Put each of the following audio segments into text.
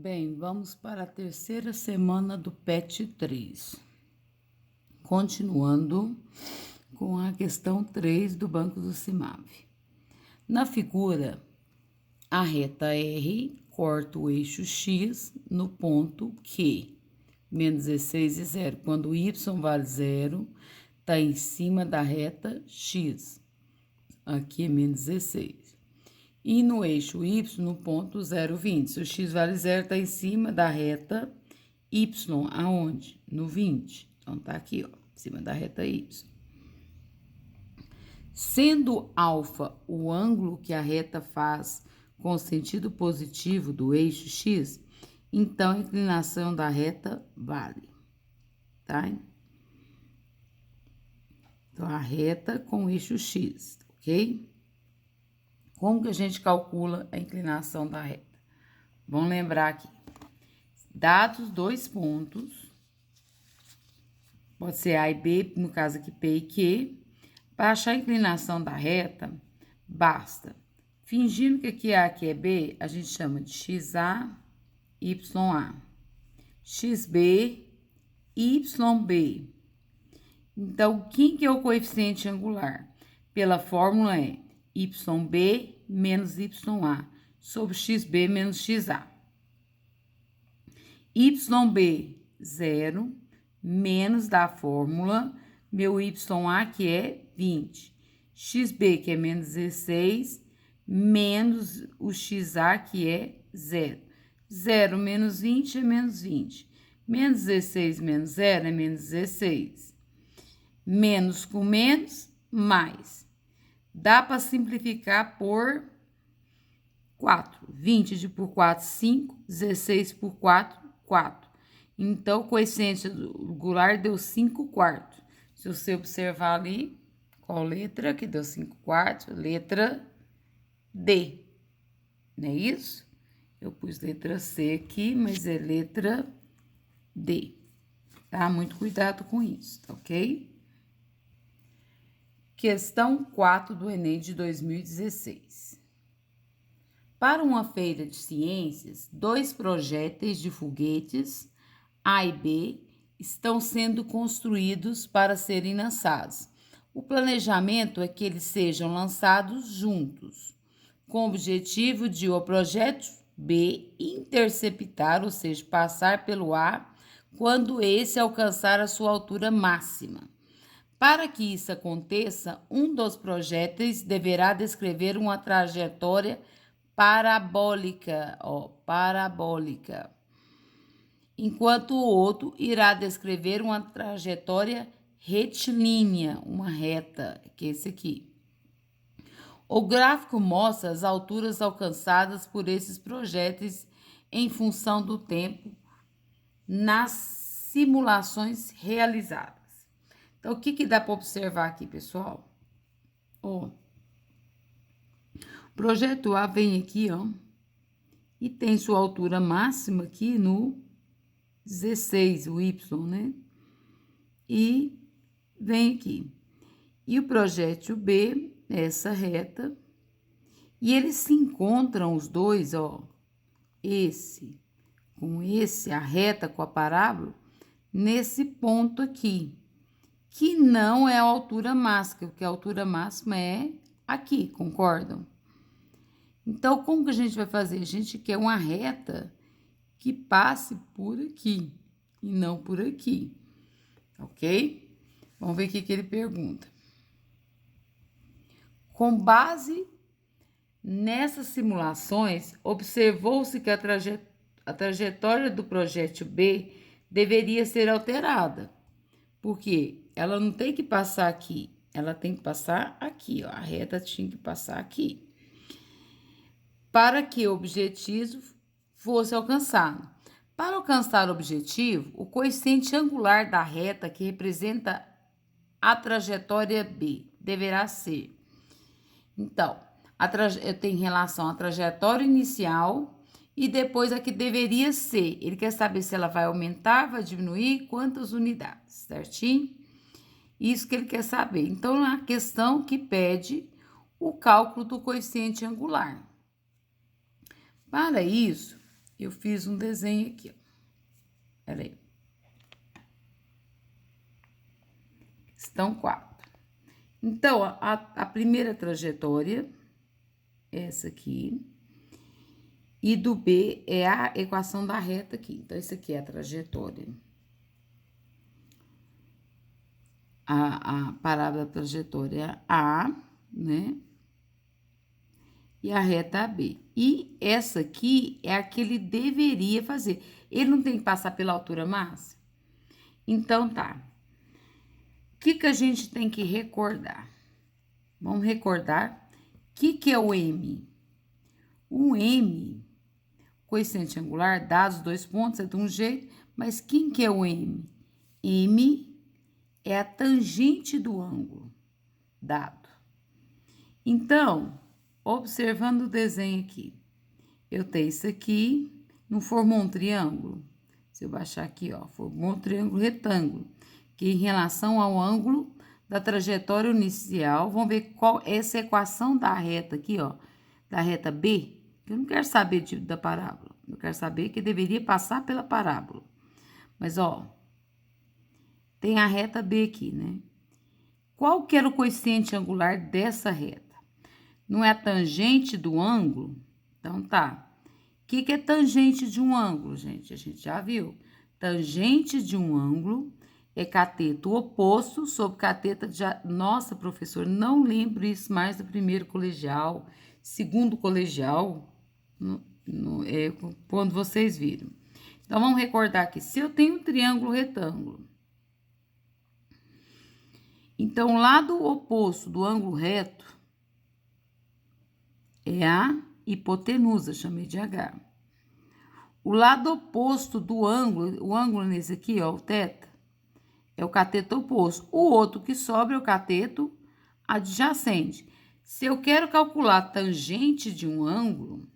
Bem, vamos para a terceira semana do PET 3. Continuando com a questão 3 do Banco do CIMAV. Na figura, a reta R corta o eixo X no ponto Q, menos 16 e 0, quando y vale 0, está em cima da reta X. Aqui é menos 16. E no eixo Y, no ponto 0,20. Se o x vale 0, está em cima da reta Y. Aonde? No 20. Então, tá aqui, ó, em cima da reta Y. Sendo alfa o ângulo que a reta faz com o sentido positivo do eixo X, então a inclinação da reta vale, tá? Então, a reta com o eixo X, ok? Como que a gente calcula a inclinação da reta? Vamos lembrar aqui. Dados dois pontos, pode ser A e B, no caso aqui P e Q. Para achar a inclinação da reta, basta, fingindo que aqui A aqui é B, a gente chama de XA, YA, XB, YB. Então, quem que é o coeficiente angular? Pela fórmula é YB menos YA sobre XB menos XA. YB, 0, menos da fórmula, meu YA, que é 20. XB, que é menos 16, menos o XA, que é 0. 0 menos 20 é menos 20. Menos 16 menos 0 é menos 16. Menos com menos, mais. Dá para simplificar por 4. 20 por 4, 5. 16 por 4, 4. Então, o coeficiente angular deu 5 quartos. Se você observar ali, qual letra que deu 5 quartos? Letra D. Não é isso? Eu pus letra C aqui, mas é letra D. Tá? Muito cuidado com isso, tá ok? Questão 4 do Enem de 2016. Para uma feira de ciências, 2 projéteis de foguetes A e B estão sendo construídos para serem lançados. O planejamento é que eles sejam lançados juntos, com o objetivo de o projeto B interceptar, ou seja, passar pelo A, quando esse alcançar a sua altura máxima. Para que isso aconteça, um dos projéteis deverá descrever uma trajetória parabólica, enquanto o outro irá descrever uma trajetória retilínea, uma reta, que é esse aqui. O gráfico mostra as alturas alcançadas por esses projéteis em função do tempo nas simulações realizadas. Então, o que dá para observar aqui, pessoal? Ó, o projeto A vem aqui, ó, e tem sua altura máxima aqui no 16, o Y, né? E vem aqui. E o projétil B, essa reta, e eles se encontram os dois, ó, esse com esse, a reta com a parábola, nesse ponto aqui, que não é a altura máxima, porque a altura máxima é aqui, concordam? Então, como que a gente vai fazer? A gente quer uma reta que passe por aqui e não por aqui, ok? Vamos ver o que ele pergunta. Com base nessas simulações, observou-se que a trajetória do projétil B deveria ser alterada, porque ela não tem que passar aqui, ela tem que passar aqui, ó, a reta tinha que passar aqui, para que o objetivo fosse alcançado. Para alcançar o objetivo, o coeficiente angular da reta que representa a trajetória B deverá ser. Então, eu tenho em relação à trajetória inicial e depois a que deveria ser. Ele quer saber se ela vai aumentar, vai diminuir, quantas unidades, certinho? Isso que ele quer saber. Então, é a questão que pede o cálculo do coeficiente angular. Para isso, eu fiz um desenho aqui, ó. Peraí. Estão 4. Então, a primeira trajetória é essa aqui. E do B é a equação da reta aqui. Então, isso aqui é a trajetória. A parábola da trajetória A, né? E a reta AB. E essa aqui é a que ele deveria fazer. Ele não tem que passar pela altura máxima? Então, tá. O que a gente tem que recordar? Vamos recordar o que é o M? O M, coeficiente angular, dados os 2 pontos, é de um jeito, mas quem que é o M? M é a tangente do ângulo dado. Então, observando o desenho aqui, eu tenho isso aqui, não formou um triângulo? Se eu baixar aqui, ó, formou um triângulo retângulo, que em relação ao ângulo da trajetória inicial, vamos ver qual é essa equação da reta aqui, ó, da reta B, que eu não quero saber da parábola, eu quero saber que deveria passar pela parábola. Mas, ó, tem a reta B aqui, né? Qual que era o coeficiente angular dessa reta? Não é a tangente do ângulo? Então, tá. O que é tangente de um ângulo, gente? A gente já viu. Tangente de um ângulo é cateto oposto sobre cateto de... Nossa, professor, não lembro isso mais do primeiro colegial, segundo colegial, quando vocês viram. Então, vamos recordar aqui. Se eu tenho um triângulo retângulo, então, o lado oposto do ângulo reto é a hipotenusa, chamei de H. O lado oposto do ângulo, o ângulo nesse aqui, ó, o θ, é o cateto oposto. O outro que sobra é o cateto adjacente. Se eu quero calcular a tangente de um ângulo,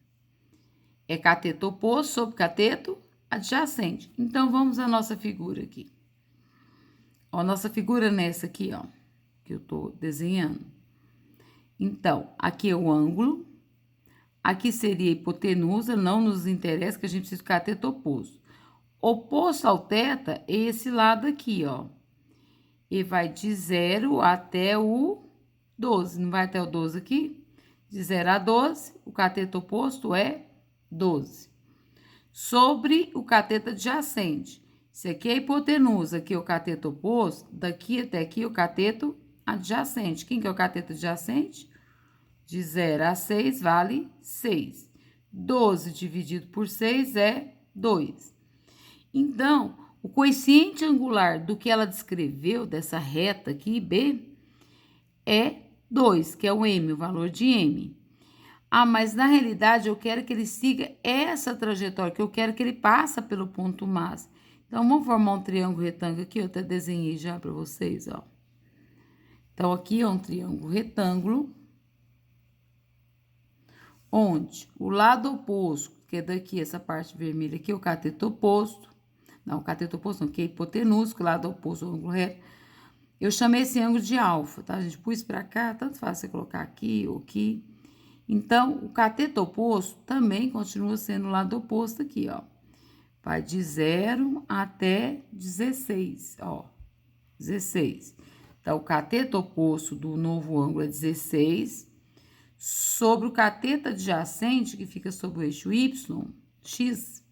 é cateto oposto sobre cateto adjacente. Então, vamos à nossa figura aqui. Ó, a nossa figura nessa aqui, ó, que eu tô desenhando. Então, aqui é o ângulo, aqui seria a hipotenusa, não nos interessa que a gente precisa de cateto oposto. Oposto ao θ é esse lado aqui, ó. E vai de 0 até o 12, não vai até o 12 aqui? De 0 a 12, o cateto oposto é 12. Sobre o cateto adjacente. Isso aqui é a hipotenusa, aqui é o cateto oposto, daqui até aqui o cateto adjacente. Quem que é o cateto adjacente? De 0 a 6 vale 6. 12 dividido por 6 é 2. Então, o coeficiente angular do que ela descreveu, dessa reta aqui, B, é 2, que é o M, o valor de M. Ah, mas na realidade eu quero que ele siga essa trajetória, que eu quero que ele passe pelo ponto máximo. Então, vamos formar um triângulo retângulo aqui, eu até desenhei já para vocês, ó. Então, aqui é um triângulo retângulo, onde o lado oposto, que é daqui, essa parte vermelha aqui, é o cateto oposto. Não, o cateto oposto não, que é hipotenusa, que é o lado oposto do ângulo reto. Eu chamei esse ângulo de alfa, tá? A gente pôs para cá, tanto faz você colocar aqui ou aqui. Então, o cateto oposto também continua sendo o lado oposto aqui, ó. Vai de 0 até 16, ó. 16. Então, o cateto oposto do novo ângulo é 16. Sobre o cateto adjacente, que fica sobre o eixo Y, X,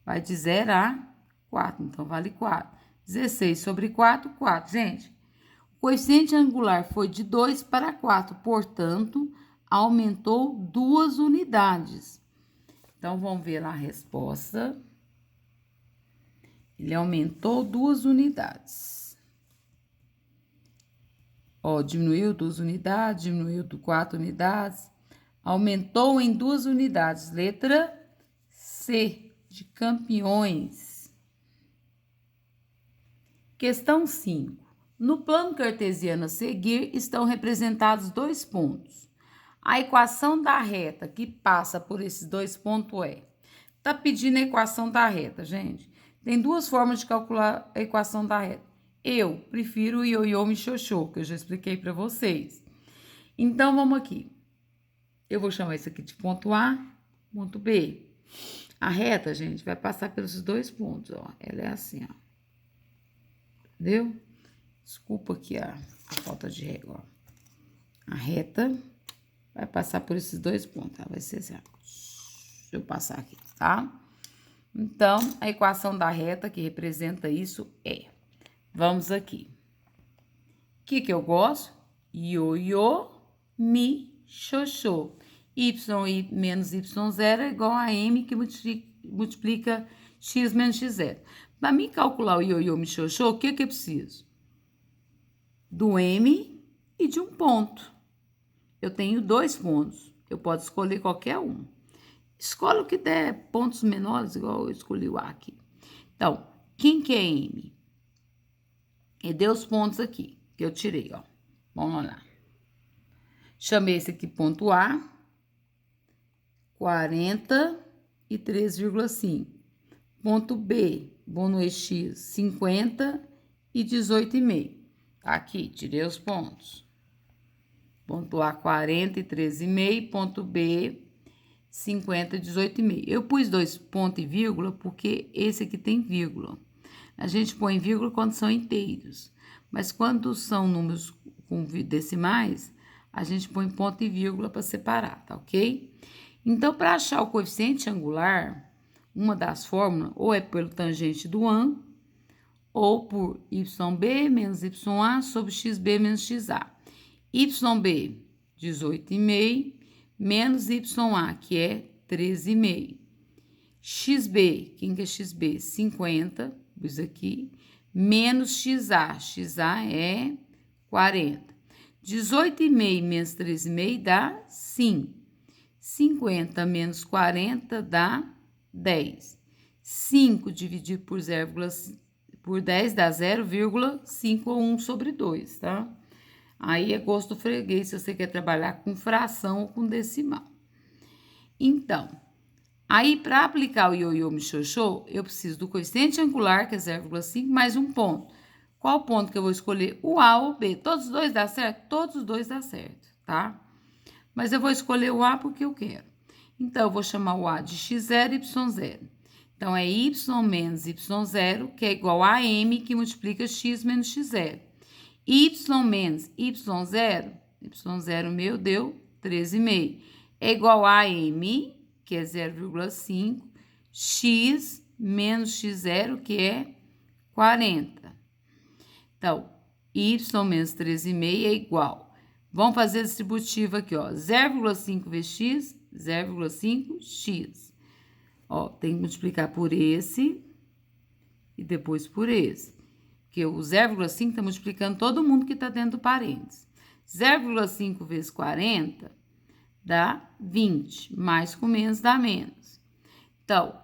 vai de 0 a 4. Então, vale 4. 16 sobre 4, 4. Gente, o coeficiente angular foi de 2 para 4. Portanto, aumentou 2 unidades. Então, vamos ver lá a resposta. Ele aumentou 2 unidades. Ó, diminuiu 2 unidades, diminuiu 4 unidades. Aumentou em 2 unidades. Letra C, de Campiões. Questão 5. No plano cartesiano a seguir, estão representados 2 pontos. A equação da reta que passa por esses 2 pontos é... Tá pedindo a equação da reta, gente. Tem 2 formas de calcular a equação da reta. Eu prefiro o ioiô michiochô, que eu já expliquei para vocês. Então, vamos aqui. Eu vou chamar isso aqui de ponto A, ponto B. A reta, gente, vai passar pelos 2 pontos, ó. Ela é assim, ó. Entendeu? Desculpa aqui a falta de régua, ó. A reta vai passar por esses 2 pontos, tá? Vai ser assim, ó. Deixa eu passar aqui, tá? Então, a equação da reta que representa isso é... Vamos aqui. O que eu gosto? Ioiô, mi, xoxô. Y menos Y0 é igual a M que multiplica X menos X0. Para mim calcular o ioiô, mi, xoxô, o que eu preciso? Do M e de um ponto. Eu tenho 2 pontos. Eu posso escolher qualquer um. Escolhe o que der pontos menores, igual eu escolhi o A aqui. Então, quem que é M? E deu os pontos aqui, que eu tirei, ó. Vamos lá. Chamei esse aqui ponto A, 43,5. Ponto B, vou no EX, 50 e 18,5. Aqui, tirei os pontos. Ponto A, 43,5. Ponto B, 50 e 18,5. Eu pus 2 pontos e vírgula porque esse aqui tem vírgula. A gente põe vírgula quando são inteiros. Mas quando são números com decimais, a gente põe ponto e vírgula para separar, tá ok? Então, para achar o coeficiente angular, uma das fórmulas, ou é pelo tangente do ângulo, ou por YB menos YA sobre XB menos XA. YB, 18,5, menos YA, que é 13,5. XB, quem que é XB? 50, pus aqui, menos XA, XA é 40. 18,5 menos 13,5 dá 5. 50 menos 40 dá 10. 5 dividido por 10 dá 0,51 sobre 2, tá? Aí é gosto do freguês se você quer trabalhar com fração ou com decimal. Então, aí para aplicar o ioiô michioxô, eu preciso do coeficiente angular, que é 0,5, mais um ponto. Qual ponto que eu vou escolher? O A ou o B. Todos os dois dá certo? Todos os dois dá certo, tá? Mas eu vou escolher o A porque eu quero. Então, eu vou chamar o A de x0 e y0. Então, é y menos y0, que é igual a m, que multiplica x menos x0. Y menos y0, y0 meu deu 13,5. É igual a m, que é 0,5, x menos x0, que é 40. Então, y menos 13,5 é igual. Vamos fazer a distributiva aqui, ó. 0,5 vezes x, 0,5x. Ó, tem que multiplicar por esse e depois por esse. Porque o 0,5 está multiplicando todo mundo que está dentro do parênteses. 0,5 vezes 40 dá 20. Mais com menos dá menos. Então,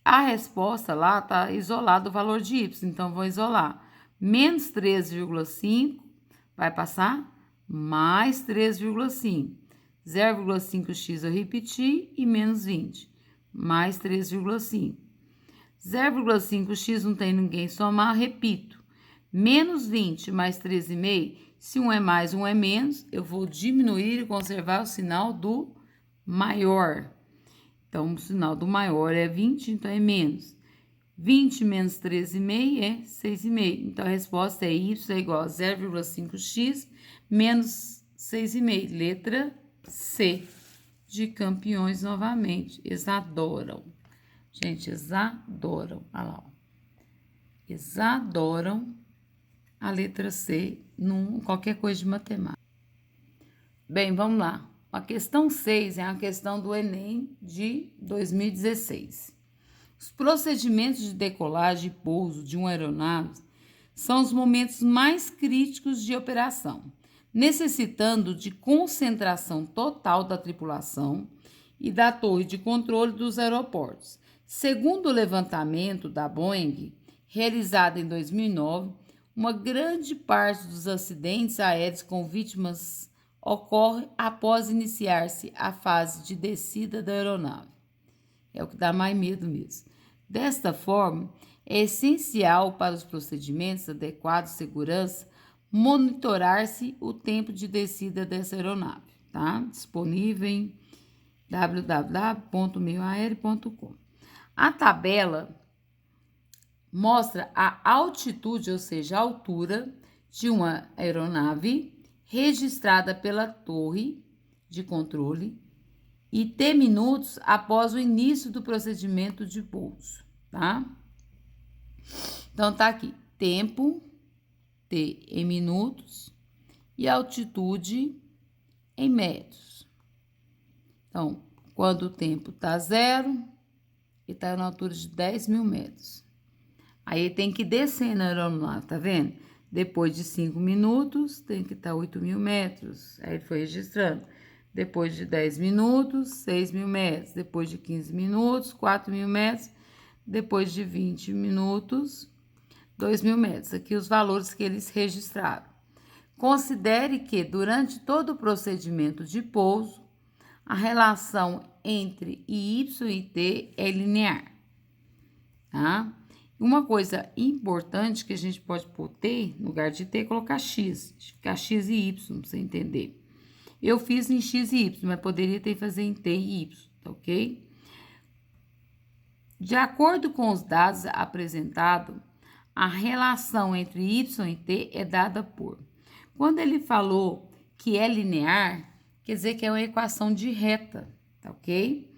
a resposta lá está isolado o valor de y. Então, vou isolar. Menos 13,5 vai passar mais 3,5. 0,5x eu repeti e menos 20. Mais 3,5. 0,5x não tem ninguém somar, repito. Menos 20 mais 13,5, se um é mais, um é menos, eu vou diminuir e conservar o sinal do maior. Então, o sinal do maior é 20, então é menos. 20 menos 13,5 é 6,5. Então, a resposta é y é igual a 0,5x menos 6,5. Letra C, de Campeões novamente. Eles adoram. Gente, eles adoram. Olha lá, ó. Eles adoram a letra C em qualquer coisa de matemática. Bem, vamos lá. A questão 6 é a questão do Enem de 2016. Os procedimentos de decolagem e pouso de uma aeronave são os momentos mais críticos de operação, necessitando de concentração total da tripulação e da torre de controle dos aeroportos. Segundo o levantamento da Boeing, realizado em 2009, uma grande parte dos acidentes aéreos com vítimas ocorre após iniciar-se a fase de descida da aeronave. É o que dá mais medo mesmo. Desta forma, é essencial para os procedimentos adequados de segurança monitorar-se o tempo de descida dessa aeronave, tá? Disponível em www.meioaéreo.com. A tabela mostra a altitude, ou seja, a altura de uma aeronave registrada pela torre de controle e T minutos após o início do procedimento de pouso, tá? Então, tá aqui, tempo, T em minutos, e altitude em metros. Então, quando o tempo tá 0, e tá na altura de 10.000 metros. Aí tem que descer na aeronave, tá vendo? Depois de 5 minutos, tem que estar 8.000 metros. Aí ele foi registrando. Depois de 10 minutos, 6.000 metros. Depois de 15 minutos, 4.000 metros. Depois de 20 minutos, 2.000 metros. Aqui os valores que eles registraram. Considere que, durante todo o procedimento de pouso, a relação entre Y e T é linear, tá? Uma coisa importante que a gente pode pôr T, no lugar de T, colocar X. Ficar X e Y, pra você entender. Eu fiz em X e Y, mas poderia ter que fazer em T e Y, tá ok? De acordo com os dados apresentados, a relação entre Y e T é dada por... Quando ele falou que é linear, quer dizer que é uma equação de reta, tá ok?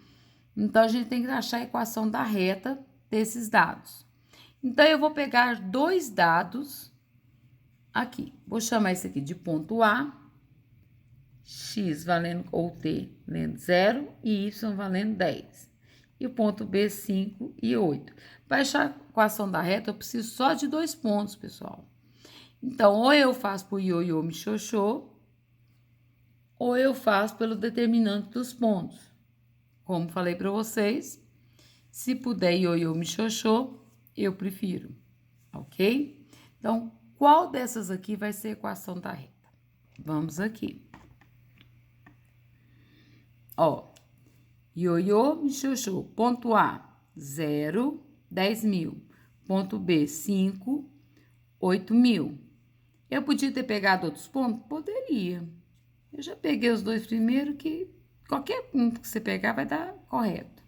Então, a gente tem que achar a equação da reta desses dados. Então, eu vou pegar dois dados aqui. Vou chamar esse aqui de ponto A, x valendo, ou t valendo 0 e y valendo 10. E o ponto B, 5 e 8. Para achar a equação da reta, eu preciso só de 2 pontos, pessoal. Então, ou eu faço por ioiô, michôchô, ou eu faço pelo determinante dos pontos. Como falei para vocês, se puder ioiô, michôchô, eu prefiro, ok? Então, qual dessas aqui vai ser a equação da reta? Vamos aqui. Ó, ioiô, michôchô, ponto A, 0, 10.000. Ponto B, 5, 8.000. Eu podia ter pegado outros pontos? Poderia. Eu já peguei os dois primeiros, que qualquer ponto que você pegar vai dar correto.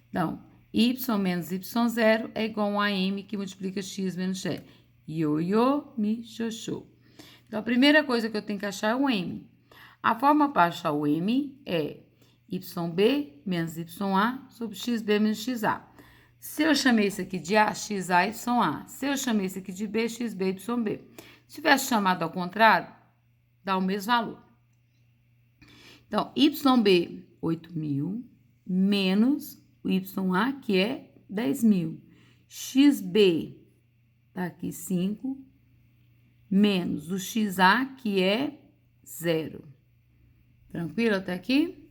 Então, y menos y0 é igual a m que multiplica x menos x. Ioiô, mi, xoxô. Então, a primeira coisa que eu tenho que achar é o m. A forma para achar o m é yb menos ya sobre xb menos xa. Se eu chamei isso aqui de a, xa, ya. Se eu chamei isso aqui de b, xb, yb. Se tivesse chamado ao contrário, dá o mesmo valor. Então, YB, 8.000, menos o YA, que é 10.000. XB, tá aqui 5, menos o XA, que é 0. Tranquilo até aqui?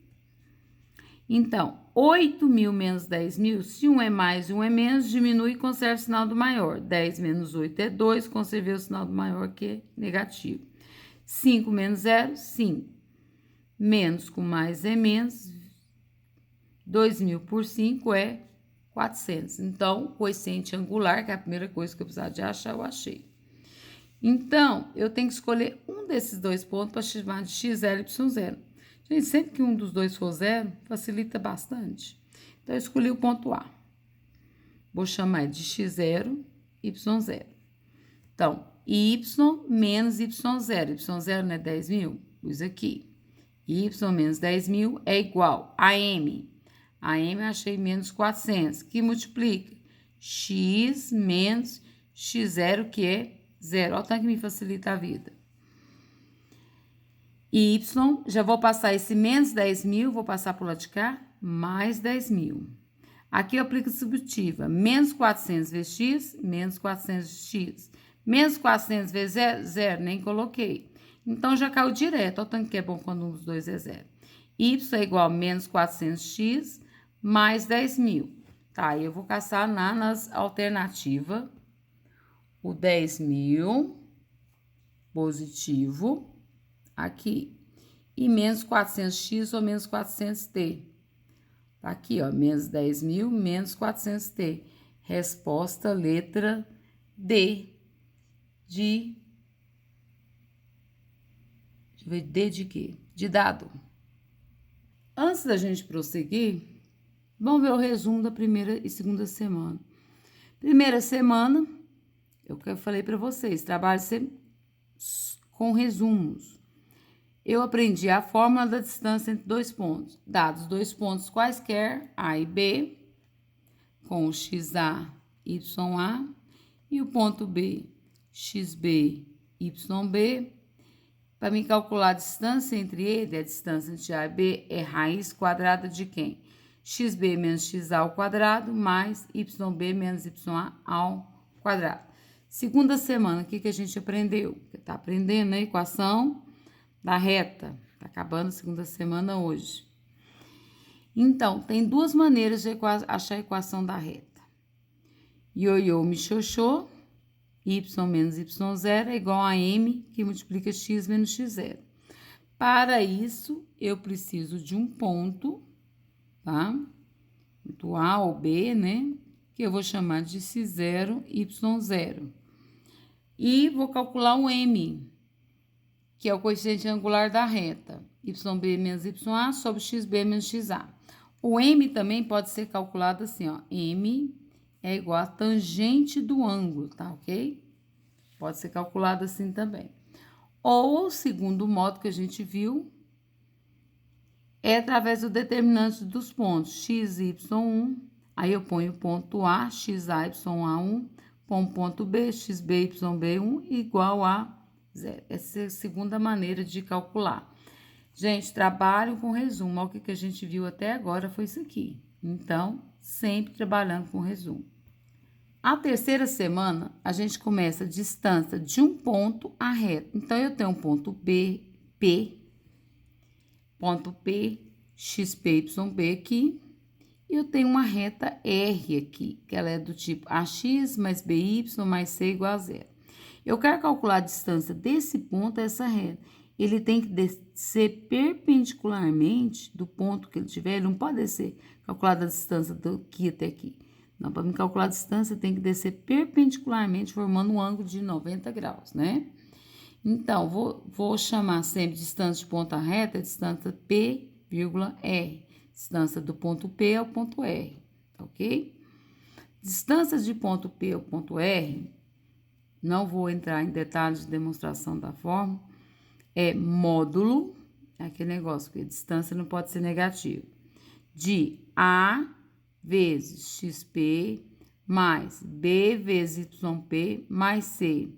Então, 8.000 menos 10.000, se um é mais e um é menos, diminui e conserva o sinal do maior. 10 menos 8 é 2, conservei o sinal do maior, que é negativo. 5 menos 0, 5. Menos com mais é menos, 2.000 por 5 é 400. Então, o coeficiente angular, que é a primeira coisa que eu precisava de achar, eu achei. Então, eu tenho que escolher um desses dois pontos para chamar de x0 e y0. Gente, sempre que um dos dois for 0, facilita bastante. Então, eu escolhi o ponto A. Vou chamar de x0, y0. Então, y menos y0. Y0 não é 10.000? Pus aqui. Y menos 10.000 é igual a M. A M eu achei menos 400, que multiplica x menos x0, que é 0. Olha o tanto que me facilita a vida. Y, já vou passar esse menos 10.000, vou passar por lá de cá, mais 10.000. Aqui eu aplico a subtrativa. Menos 400 vezes x, menos 400 vezes x. Menos 400 vezes 0, 0, nem coloquei. Então, já caiu direto. Olha o tanto que é bom quando um dos dois é 0. Y é igual a menos 400x mais 10.000. Tá, eu vou caçar nas alternativas. O 10.000 positivo aqui. E menos 400x ou menos 400t. Tá aqui, ó, menos 10.000 menos 400t. Resposta letra D de... D de quê? De dado. Antes da gente prosseguir, Vamos ver o resumo da primeira e segunda semana. Primeira semana, eu falei para vocês, trabalho sempre com resumos. Eu aprendi a fórmula da distância entre dois pontos. Dados dois pontos quaisquer, A e B, com o XA, YA, e o ponto B, XB, YB. Para me calcular a distância entre ele, a distância entre A e B é raiz quadrada de quem? XB menos XA ao quadrado, mais YB menos YA ao quadrado. Segunda semana, o que a gente aprendeu? Está aprendendo a equação da reta. Está acabando a segunda semana hoje. Então, tem duas maneiras de achar a equação da reta. Ioiô, michoxô, y menos y0 é igual a m, que multiplica x menos x0. Para isso, eu preciso de um ponto, tá? Ponto A ou B, né? Que eu vou chamar de x0, y0. E vou calcular o m, que é o coeficiente angular da reta. YB menos YA sobre XB menos XA. O m também pode ser calculado assim, ó. M é igual a tangente do ângulo, tá ok? Pode ser calculado assim também. Ou o segundo modo que a gente viu é através do determinante dos pontos x, y1. Aí eu ponho o ponto A, xa, ya1, ponho o ponto B, xb, yb1 igual a 0. Essa é a segunda maneira de calcular. Gente, trabalho com resumo. Olha o que a gente viu até agora foi isso aqui. Então, sempre trabalhando com resumo. A terceira semana, a gente começa a distância de um ponto à reta. Então, eu tenho um ponto B, P, ponto P, XP, YB aqui. E eu tenho uma reta R aqui, que ela é do tipo AX mais BY mais C igual a 0. Eu quero calcular a distância desse ponto a essa reta. Ele tem que descer perpendicularmente do ponto que ele tiver. Ele não pode descer, calcular a distância daqui até aqui. Não, para me calcular a distância, tem que descer perpendicularmente, formando um ângulo de 90 graus, né? Então, vou chamar sempre distância de ponta reta, distância P, R. Distância do ponto P ao ponto R, ok? Distância de ponto P ao ponto R, não vou entrar em detalhes de demonstração da fórmula, é módulo, é aquele negócio que a distância não pode ser negativa, de A vezes XP mais B vezes YP mais C.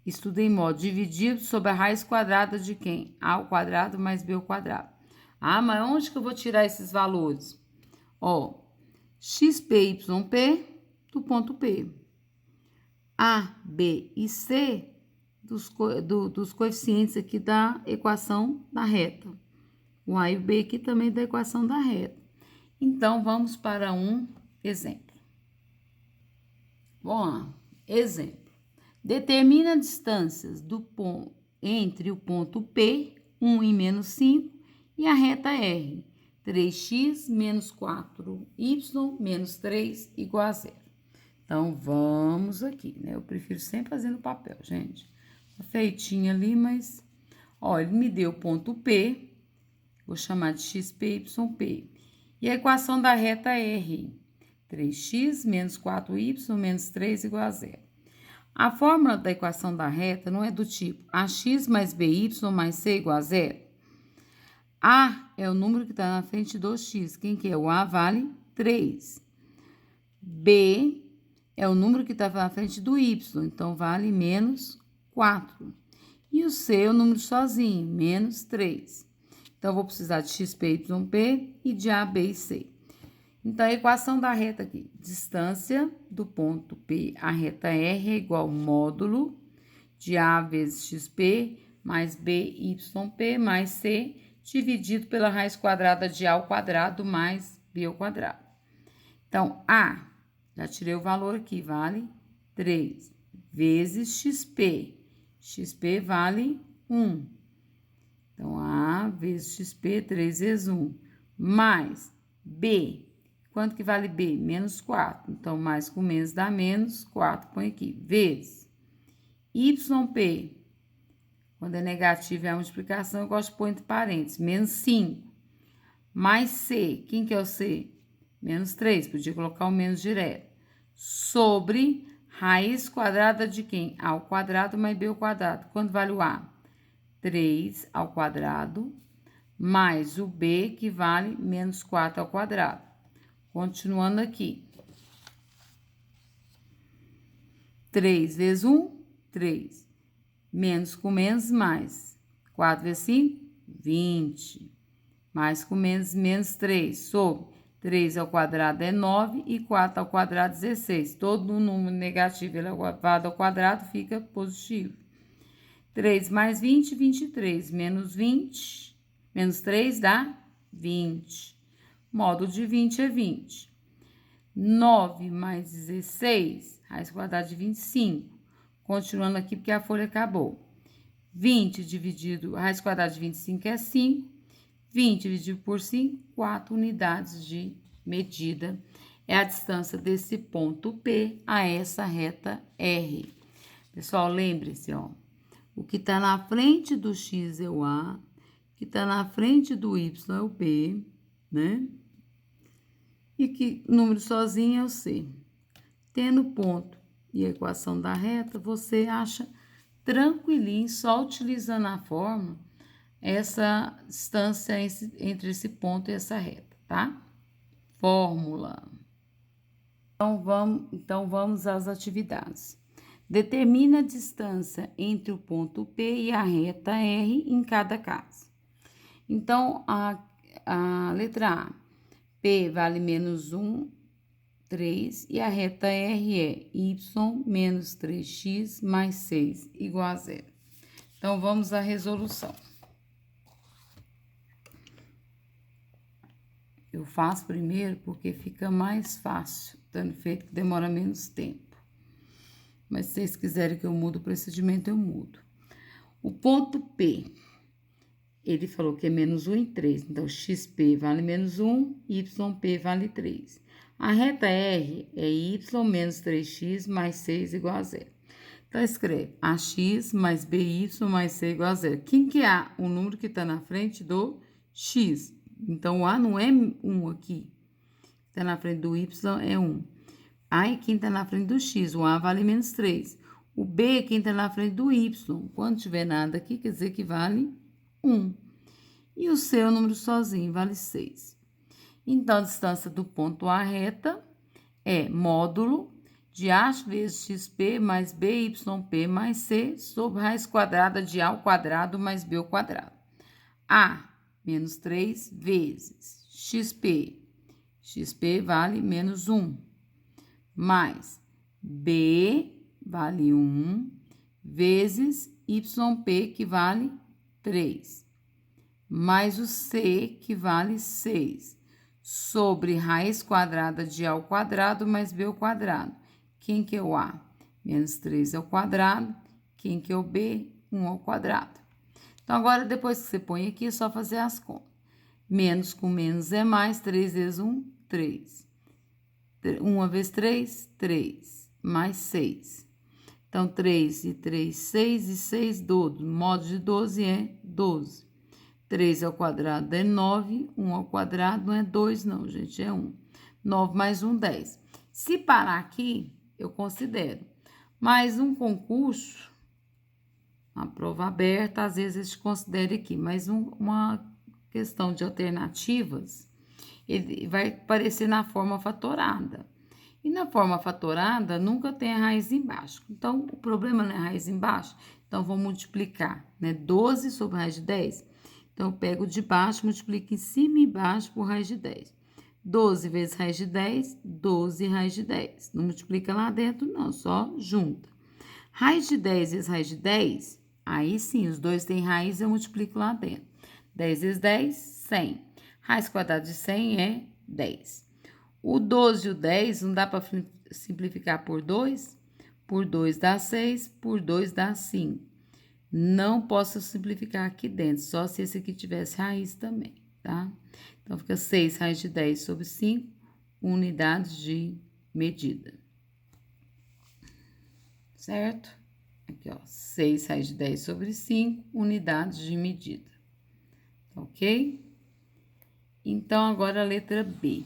Estuda em modo dividido sobre a raiz quadrada de quem? A ao quadrado mais B ao quadrado. Ah, mas onde que eu vou tirar esses valores? Ó, XP, YP do ponto P. A, B e C dos coeficientes aqui da equação da reta. O A e o B aqui também da equação da reta. Então, vamos para um exemplo. Vamos lá. Exemplo. Determina distâncias do ponto, entre o ponto P, 1 e menos 5, e a reta R, 3x menos 4y menos 3 igual a 0. Então, vamos aqui, né? Eu prefiro sempre fazer no papel, gente. Tá feitinho ali, mas... Ó, ele me deu o ponto P, vou chamar de XP, YP. E a equação da reta R, 3x menos 4y menos 3 igual a 0. A fórmula da equação da reta não é do tipo AX mais BY mais C igual a 0. A é o número que está na frente do X. Quem que é? O A vale 3. B é o número que está na frente do Y, então vale menos 4. E o C é o número sozinho, menos 3. Então, eu vou precisar de XP, YP e de A, B e C. Então, a equação da reta aqui, distância do ponto P à reta R é igual ao módulo de A vezes XP mais BYP mais C dividido pela raiz quadrada de A ao quadrado mais B ao quadrado. Então, A, já tirei o valor aqui, vale 3 vezes XP. XP vale 1. Então, A vezes XP, 3 vezes 1, mais B. Quanto que vale B? Menos 4. Então, mais com menos dá menos, 4 põe aqui, vezes YP. Quando é negativo é a multiplicação, eu gosto de pôr entre parênteses, menos 5. Mais C, quem que é o C? menos 3, podia colocar o menos direto, sobre raiz quadrada de quem? A ao quadrado mais b ao quadrado. Quanto vale o a? 3 ao quadrado, mais o b, que vale menos 4 ao quadrado. Continuando aqui. 3 vezes 1, 3. Menos com menos, mais. 4 vezes 5, 20. Mais com menos, menos 3. Sobre 3 ao quadrado é 9 e 4 ao quadrado 16. Todo número negativo elevado ao quadrado fica positivo. 3 mais 20, 23. Menos 20, menos 3 dá 20. Módulo de 20 é 20. 9 mais 16, raiz quadrada de 25. Continuando aqui, porque a folha acabou. 20 dividido, raiz quadrada de 25 é 5. 20 dividido por 5, 4 unidades de medida. É a distância desse ponto P a essa reta R. Pessoal, lembre-se, ó. O que está na frente do X é o A. O que está na frente do Y é o B, né? E que número sozinho é o C. Tendo ponto e a equação da reta, você acha tranquilinho, só utilizando a fórmula, essa distância entre esse ponto e essa reta, tá? Fórmula. Então, vamos às atividades. Determina a distância entre o ponto P e a reta R em cada caso. Então, a letra A, P vale menos 1, 3, e a reta R é y menos 3x mais 6 igual a 0. Então, vamos à resolução. Eu faço primeiro porque fica mais fácil, tendo feito que demora menos tempo. Mas se vocês quiserem que eu mude o procedimento, eu mudo. O ponto P, ele falou que é menos 1 e 3, então xp vale menos 1, yp vale 3. A reta R é y menos 3x mais 6 igual a 0. Então, escreve ax mais by mais c igual a 0. Quem que é o número que está na frente do x? Então, o a não é 1 aqui. Está na frente do y é 1. Aí, quem está na frente do x? O a vale menos 3. O b, quem está na frente do y? Quando tiver nada aqui, quer dizer que vale 1. E o c é o número sozinho, vale 6. Então, a distância do ponto A reta é módulo de A vezes XP mais BYP mais C sobre raiz quadrada de A ao quadrado mais B ao quadrado. A menos 3 vezes XP. XP vale menos 1. Mais B vale 1 vezes YP, que vale 3. Mais o C, que vale 6. Sobre raiz quadrada de A ao quadrado mais B ao quadrado. Quem que é o A? Menos 3 ao quadrado. Quem que é o B? 1 ao quadrado. Então, agora, depois que você põe aqui, é só fazer as contas. Menos com menos é mais. 3 vezes 1, 3. 1 vezes 3, 3. Mais 6. Então, 3 e 3, 6 e 6, 12. Modo de 12 é 12. 3 ao quadrado é 9, 1 ao quadrado não é 2 não, gente, é 1. 9 mais 1, 10. Se parar aqui, eu considero. Mas um concurso, uma prova aberta, às vezes a gente considera aqui, mas uma questão de alternativas, ele vai aparecer na forma fatorada. E na forma fatorada, nunca tem a raiz embaixo. Então, o problema não é a raiz embaixo. Então, vou multiplicar, né? 12 sobre raiz de 10. Então, eu pego de baixo, multiplico em cima e embaixo por raiz de 10. 12 vezes raiz de 10, 12 raiz de 10. Não multiplica lá dentro, não, só junta. Raiz de 10 vezes raiz de 10, aí sim, os dois têm raiz, eu multiplico lá dentro. 10 vezes 10, 100. Raiz quadrada de 100 é 10. O 12 e o 10, não dá para simplificar por 2? Por 2 dá 6, por 2 dá 5. Não posso simplificar aqui dentro, só se esse aqui tivesse raiz também, tá? Então, fica 6 raiz de 10 sobre 5 unidades de medida. Certo? Aqui, ó, 6 raiz de 10 sobre 5 unidades de medida. Ok? Então, agora a letra B.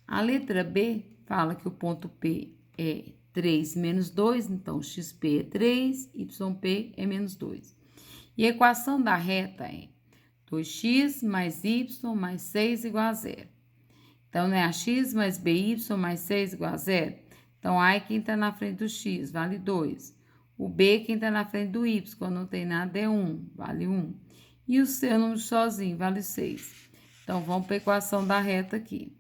A letra B fala que o ponto P é 3 menos 2, então XP é 3, YP é menos 2. E a equação da reta é 2x mais y mais 6 igual a 0. Então, não é a x mais by mais 6 igual a 0? Então, A é quem está na frente do x, vale 2. O B é quem está na frente do y, quando não tem nada é 1, vale 1. E o C é o número sozinho, vale 6. Então, vamos para a equação da reta aqui.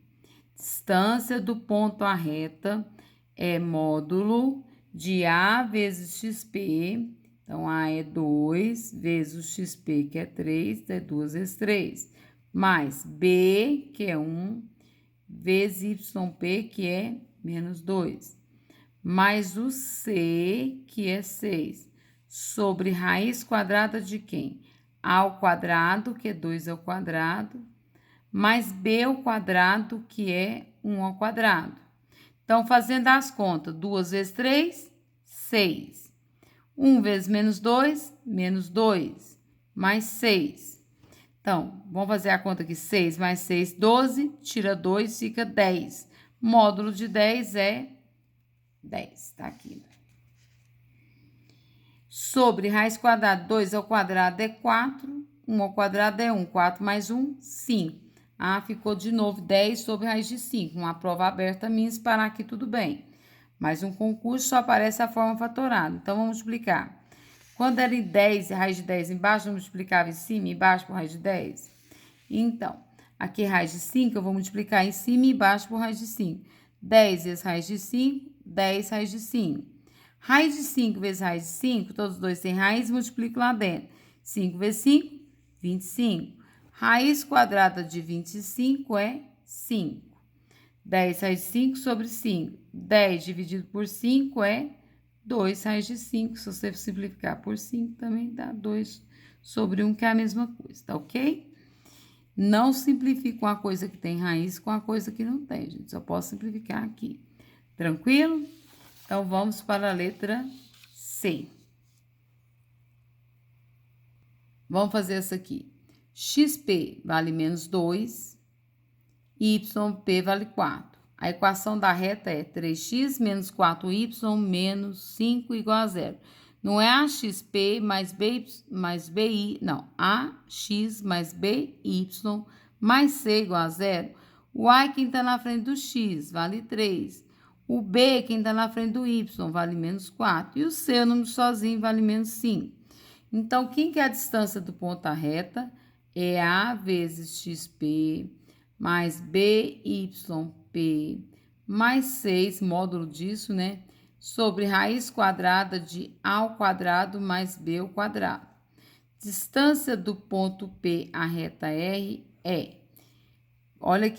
Distância do ponto à reta é módulo de A vezes XP. Então, A é 2 vezes o XP, que é 3, é 2 vezes 3. Mais B, que é 1, vezes YP, que é menos 2. Mais o C, que é 6. Sobre raiz quadrada de quem? A ao quadrado, que é 2 ao quadrado, mais B ao quadrado, que é 1 ao quadrado. Então, fazendo as contas, 2 vezes 3, 6. 1 vezes menos 2, menos 2, mais 6. Então, vamos fazer a conta aqui, 6 mais 6, 12, tira 2, fica 10. Módulo de 10 é 10, tá aqui. Sobre raiz quadrada, 2 ao quadrado é 4, 1 ao quadrado é 1, 4 mais 1, 5. Ah, ficou de novo 10 sobre raiz de 5. Uma prova aberta minha, se parar aqui tudo bem. Mas um concurso só aparece a forma fatorada. Então, vamos multiplicar. Quando era em 10, raiz de 10 embaixo, eu multiplicava em cima e embaixo por raiz de 10. Então, aqui raiz de 5, eu vou multiplicar em cima e embaixo por raiz de 5. 10 vezes raiz de 5, 10 raiz de 5. Raiz de 5 vezes raiz de 5, todos os dois têm raiz, multiplico lá dentro. 5 vezes 5, 25. Raiz quadrada de 25 é 5. 10 raiz de 5 sobre 5. 10 dividido por 5 é 2 raiz de 5. Se você simplificar por 5, também dá 2 sobre 1, que é a mesma coisa, tá ok? Não simplifico uma coisa que tem raiz com a coisa que não tem, gente. Só posso simplificar aqui. Tranquilo? Então, vamos para a letra C. Vamos fazer essa aqui. XP vale menos 2, YP vale 4. A equação da reta é 3x menos 4y menos 5 igual a 0. Não é AXP mais BI, não. AX mais BY mais C igual a 0. O A é quem está na frente do X, vale 3. O B é quem está na frente do Y, vale menos 4. E o C, o número sozinho, vale menos 5. Então, quem que é a distância do ponto à reta? É A vezes XP mais BYP mais 6, módulo disso, né? Sobre raiz quadrada de A ao quadrado mais B ao quadrado. Distância do ponto P à reta R é, olha aqui,